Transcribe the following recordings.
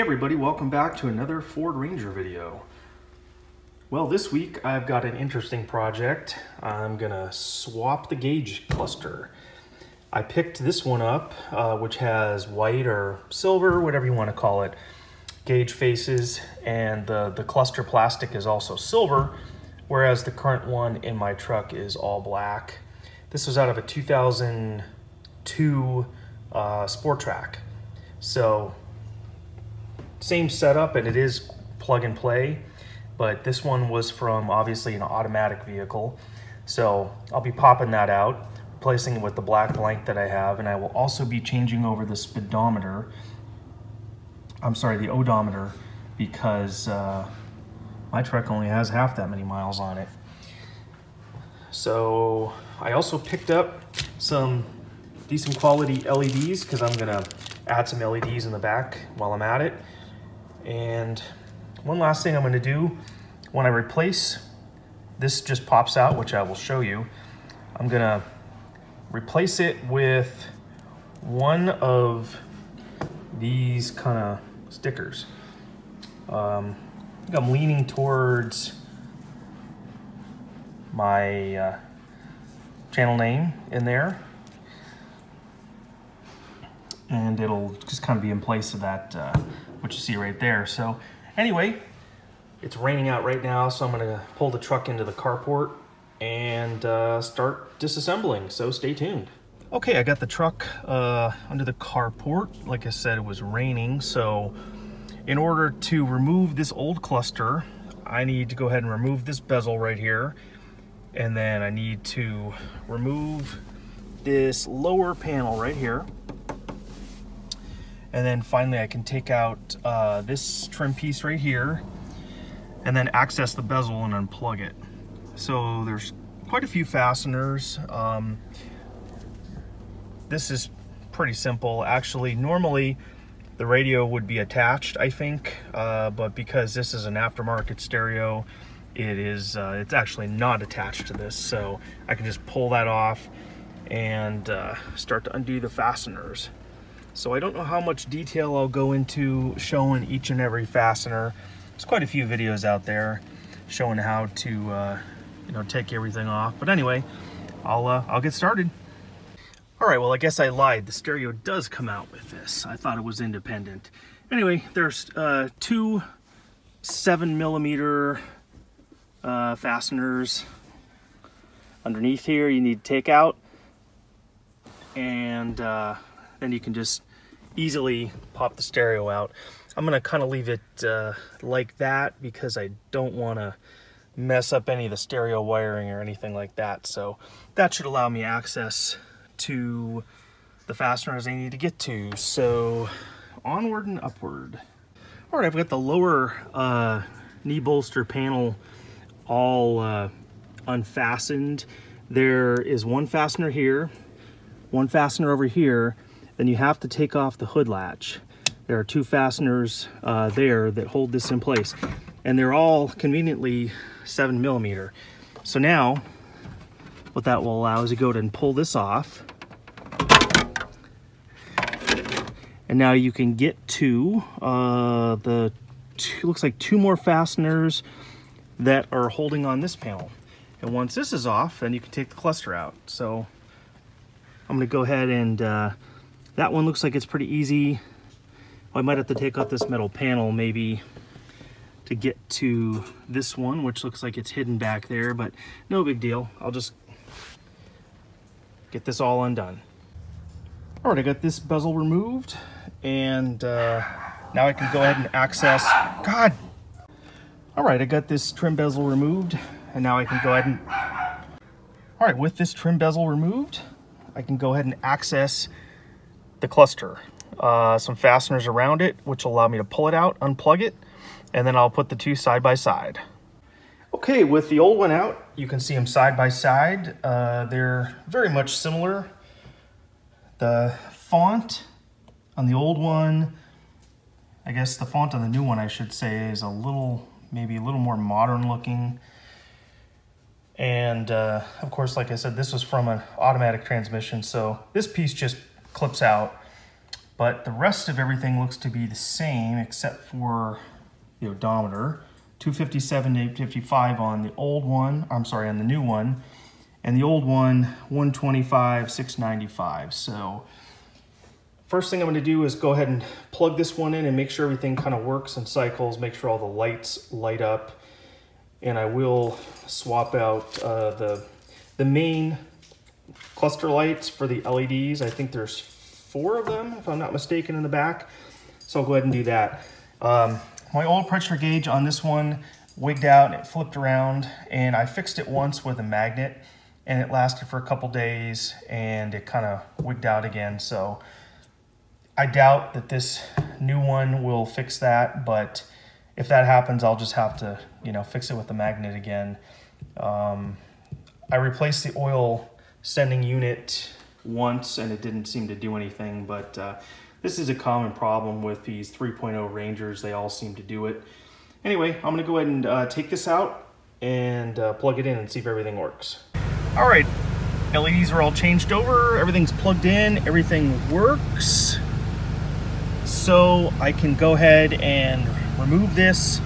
everybody, welcome back to another Ford Ranger video. Well, this week I've got an interesting project. I'm gonna swap the gauge cluster. I picked this one up, which has white or silver, whatever you want to call it, gauge faces, and the cluster plastic is also silver, whereas the current one in my truck is all black. This was out of a 2002 Sportrac. So same setup, and it is plug and play, but this one was from obviously an automatic vehicle. So I'll be popping that out, replacing it with the black blank that I have, and I will also be changing over the speedometer. I'm sorry, the odometer, because my truck only has half that many miles on it. So I also picked up some decent quality LEDs because I'm gonna add some LEDs in the back while I'm at it. And one last thing I'm going to do, when I replace, this just pops out, which I will show you. I'm going to replace it with one of these kind of stickers. I think I'm leaning towards my channel name in there, and it'll just kind of be in place of that what you see right there. So anyway, it's raining out right now, so I'm gonna pull the truck into the carport and start disassembling, so stay tuned. Okay, I got the truck under the carport. Like I said, it was raining, so in order to remove this old cluster, I need to go ahead and remove this bezel right here, and then I need to remove this lower panel right here. And then finally I can take out this trim piece right here and then access the bezel and unplug it. So there's quite a few fasteners. This is pretty simple. Actually, normally the radio would be attached, I think, but because this is an aftermarket stereo, it's actually not attached to this. So I can just pull that off and start to undo the fasteners. So I don't know how much detail I'll go into showing each and every fastener. There's quite a few videos out there showing how to you know, take everything off. But anyway, I'll get started. All right, well, I guess I lied. The stereo does come out with this. I thought it was independent. Anyway, there's two 7mm fasteners underneath here you need to take out, and then you can just easily pop the stereo out. I'm gonna kind of leave it like that because I don't want to mess up any of the stereo wiring or anything like that. So that should allow me access to the fasteners I need to get to. So onward and upward. All right, I've got the lower knee bolster panel all unfastened. There is one fastener here, one fastener over here. Then you have to take off the hood latch. There are two fasteners there that hold this in place, and they're all conveniently 7mm. So now what that will allow is to go ahead and pull this off, and now you can get to looks like two more fasteners that are holding on this panel. And once this is off, then you can take the cluster out. So I'm going to go ahead and that one looks like it's pretty easy. I might have to take off this metal panel maybe to get to this one, which looks like it's hidden back there, but no big deal. I'll just get this all undone. All right, I got this bezel removed, and now I can go ahead and access, God! All right, I got this trim bezel removed, and now I can go ahead and, all right, with this trim bezel removed, I can go ahead and access the cluster. Some fasteners around it, which will allow me to pull it out, unplug it, and then I'll put the two side by side. Okay, with the old one out, you can see them side by side. They're very much similar. The font on the old one, I guess the font on the new one, I should say, is maybe a little more modern looking. And of course, like I said, this was from an automatic transmission, so this piece just clips out. but the rest of everything looks to be the same except for the odometer. 257 to 855 on the old one, I'm sorry, on the new one, and the old one 125 695. So first thing I'm going to do is go ahead and plug this one in and make sure everything kind of works and cycles, make sure all the lights light up, and I will swap out the main cluster lights for the LEDs. I think there's 4 of them if I'm not mistaken in the back, so I'll go ahead and do that. My oil pressure gauge on this one wigged out and it flipped around, and I fixed it once with a magnet and it lasted for a couple days and it kind of wigged out again. So I doubt that this new one will fix that, but if that happens, I'll just have to, you know, fix it with the magnet again. I replaced the oil sending unit once and it didn't seem to do anything, but this is a common problem with these 3.0 Rangers. They all seem to do it. Anyway, I'm gonna go ahead and take this out and plug it in and see if everything works. All right, LEDs are all changed over, everything's plugged in, everything works. So I can go ahead and remove this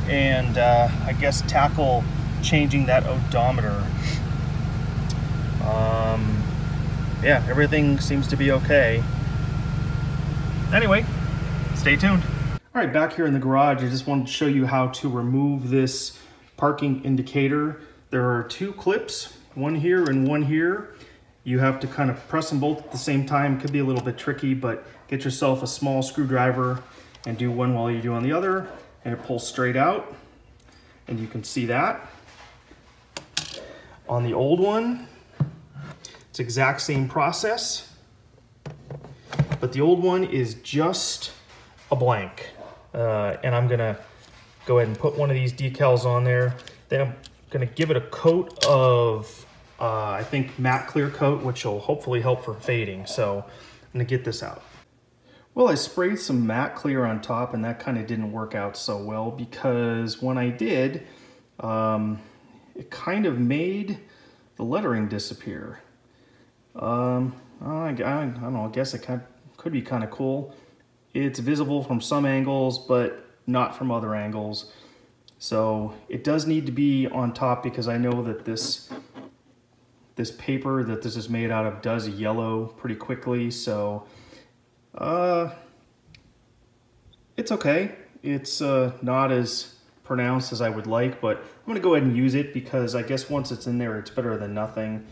and I guess tackle changing that odometer. Yeah, everything seems to be okay. Anyway, stay tuned. All right, back here in the garage, I just wanted to show you how to remove this parking indicator. There are 2 clips, one here and one here. You have to kind of press them both at the same time. Could be a little bit tricky, but get yourself a small screwdriver and do one while you're doing the other, and it pulls straight out, and you can see that. On the old one, it's exact same process. But the old one is just a blank. And I'm gonna go ahead and put one of these decals on there. Then I'm gonna give it a coat of, I think, matte clear coat, which will hopefully help for fading. So I'm gonna get this out. Well, I sprayed some matte clear on top and that kind of didn't work out so well, because when I did, it kind of made the lettering disappear. I don't know, I guess it could be kind of cool. It's visible from some angles, but not from other angles. So it does need to be on top, because I know that this paper that this is made out of does yellow pretty quickly. So it's okay. It's not as pronounced as I would like, but I'm gonna go ahead and use it, because I guess once it's in there, it's better than nothing.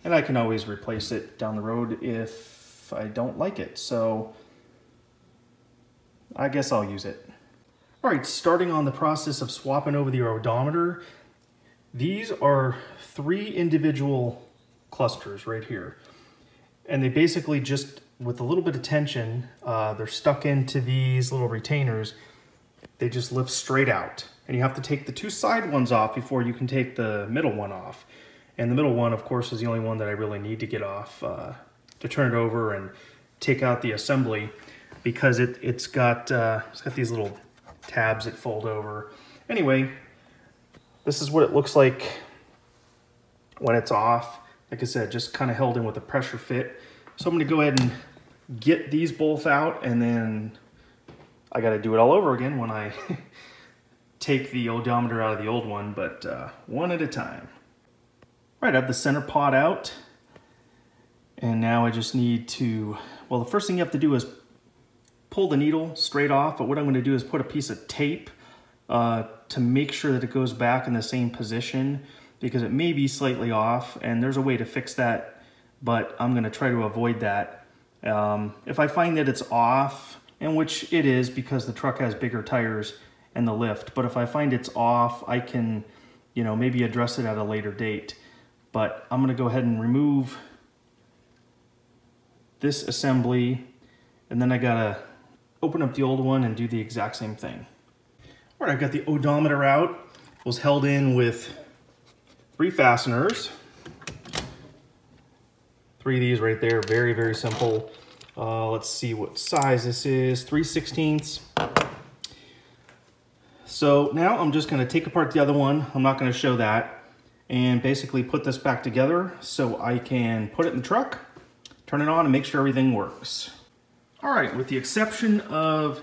And I can always replace it down the road if I don't like it. So I guess I'll use it. All right, starting on the process of swapping over the odometer. These are 3 individual clusters right here. And they basically just, with a little bit of tension, they're stuck into these little retainers. They just lift straight out. And you have to take the 2 side ones off before you can take the middle one off. And the middle one, of course, is the only one that I really need to get off to turn it over and take out the assembly, because it's got these little tabs that fold over. Anyway, this is what it looks like when it's off. Like I said, just kind of held in with a pressure fit. So I'm going to go ahead and get these both out, and then I got to do it all over again when I take the odometer out of the old one, but one at a time. All right, I have the center pot out, and now I just need to, well, the first thing you have to do is pull the needle straight off, but what I'm going to do is put a piece of tape to make sure that it goes back in the same position, because it may be slightly off, and there's a way to fix that, but I'm going to try to avoid that. If I find that it's off, and which it is because the truck has bigger tires and the lift, but if I find it's off, I can, you know, maybe address it at a later date. But I'm going to go ahead and remove this assembly, and then I got to open up the old one and do the exact same thing. All right, I've got the odometer out. It was held in with 3 fasteners. 3 of these right there, very, very simple. Let's see what size this is, 3/16. So now I'm just going to take apart the other one. I'm not going to show that. And basically put this back together so I can put it in the truck, turn it on, and make sure everything works. All right, with the exception of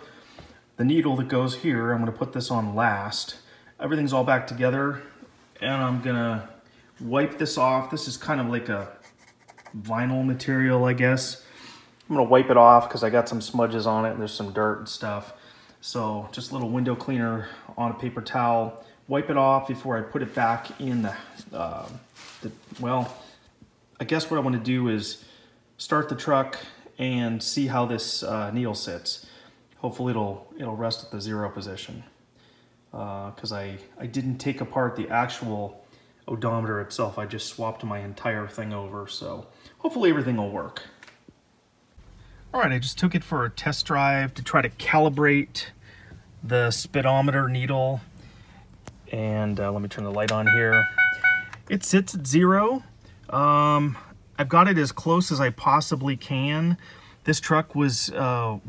the needle that goes here, I'm gonna put this on last. Everything's all back together, and I'm gonna wipe this off. This is kind of like a vinyl material, I guess. I'm gonna wipe it off because I got some smudges on it and there's some dirt and stuff. So just a little window cleaner on a paper towel. Wipe it off before I put it back in well, I guess what I want to do is start the truck and see how this needle sits. Hopefully it'll rest at the 0 position. Because I didn't take apart the actual odometer itself. I just swapped my entire thing over, so hopefully everything will work. All right, I just took it for a test drive to try to calibrate the speedometer needle. And let me turn the light on here. It sits at 0. I've got it as close as I possibly can. This truck was,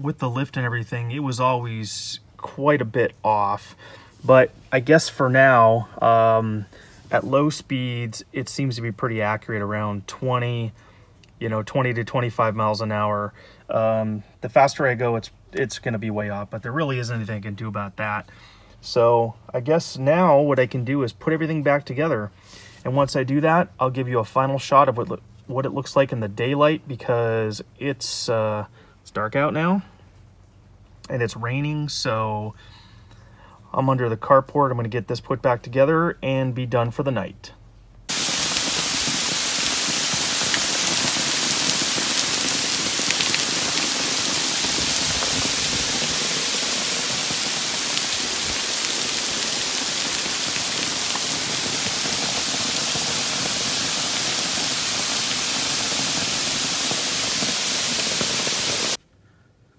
with the lift and everything, it was always quite a bit off. But I guess for now, at low speeds, it seems to be pretty accurate, around 20 to 25 miles an hour. The faster I go, it's gonna be way off, but there really isn't anything I can do about that. So I guess now what I can do is put everything back together. And once I do that, I'll give you a final shot of what it looks like in the daylight, because it's dark out now and it's raining. So I'm under the carport. I'm gonna get this put back together and be done for the night.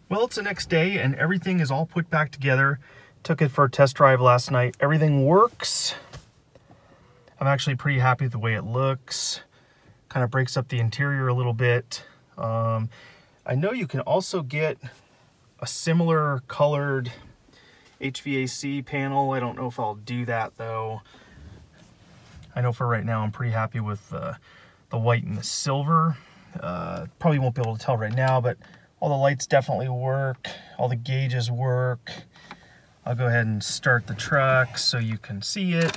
Well, it's the next day and everything is all put back together. Took it for a test drive last night. Everything works. I'm actually pretty happy with the way it looks. Kind of breaks up the interior a little bit. I know you can also get a similar colored HVAC panel. I don't know if I'll do that though. I know for right now I'm pretty happy with the white and the silver. Probably won't be able to tell right now, but all the lights definitely work. All the gauges work. I'll go ahead and start the truck so you can see it.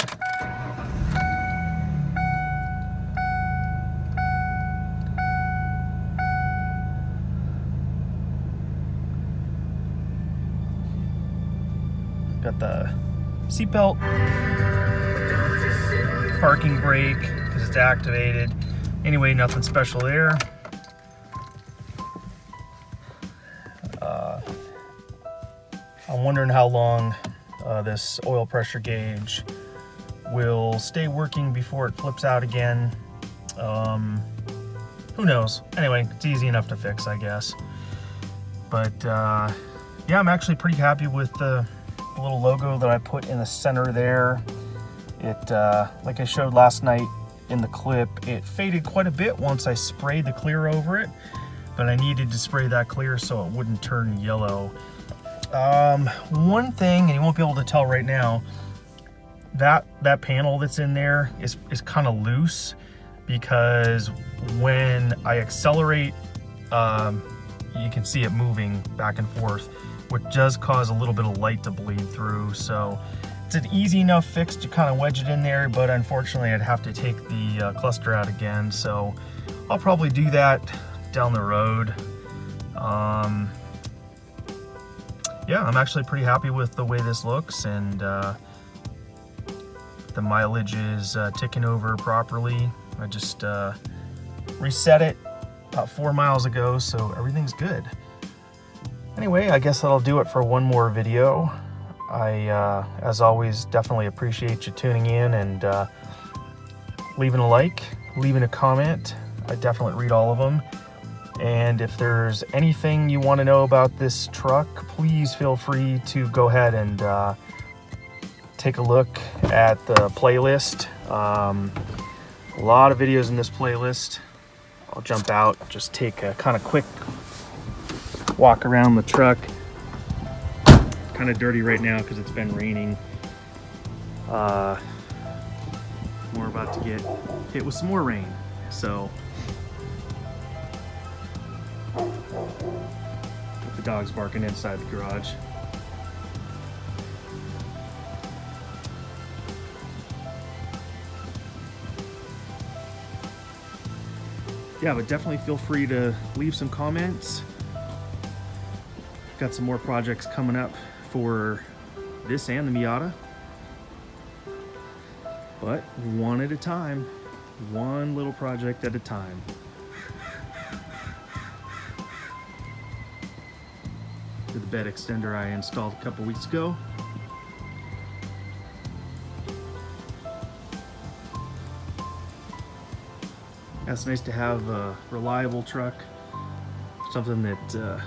Got the seatbelt, parking brake because it's activated. Anyway, nothing special there. I'm wondering how long this oil pressure gauge will stay working before it flips out again. Who knows? Anyway, it's easy enough to fix, I guess. But yeah, I'm actually pretty happy with the little logo that I put in the center there. It, like I showed last night in the clip, it faded quite a bit once I sprayed the clear over it, but I needed to spray that clear so it wouldn't turn yellow. One thing, and you won't be able to tell right now, that panel that's in there is kind of loose, because when I accelerate, you can see it moving back and forth, which does cause a little bit of light to bleed through. So it's an easy enough fix to kind of wedge it in there, but unfortunately I'd have to take the cluster out again. So I'll probably do that down the road. Yeah, I'm actually pretty happy with the way this looks, and the mileage is ticking over properly. I just reset it about 4 miles ago, so everything's good. Anyway, I guess that'll do it for one more video. I, as always, definitely appreciate you tuning in and leaving a like, leaving a comment. I definitely read all of them. And if there's anything you want to know about this truck, please feel free to go ahead and take a look at the playlist. A lot of videos in this playlist. I'll jump out, just take a kind of quick walk around the truck. Kind of dirty right now because it's been raining. We're about to get hit with some more rain, so The dog's barking inside the garage. Yeah, but definitely feel free to leave some comments. Got some more projects coming up for this and the Miata. But one at a time, one little project at a time. The bed extender I installed a couple weeks ago. It's nice to have a reliable truck, something that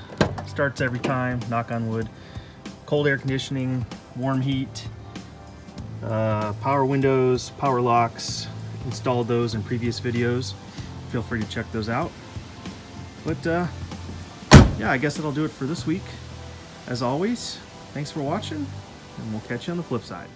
starts every time, knock on wood. Cold air conditioning, warm heat, power windows, power locks. Installed those in previous videos. Feel free to check those out. But yeah, I guess that'll do it for this week. As always, thanks for watching, and we'll catch you on the flip side.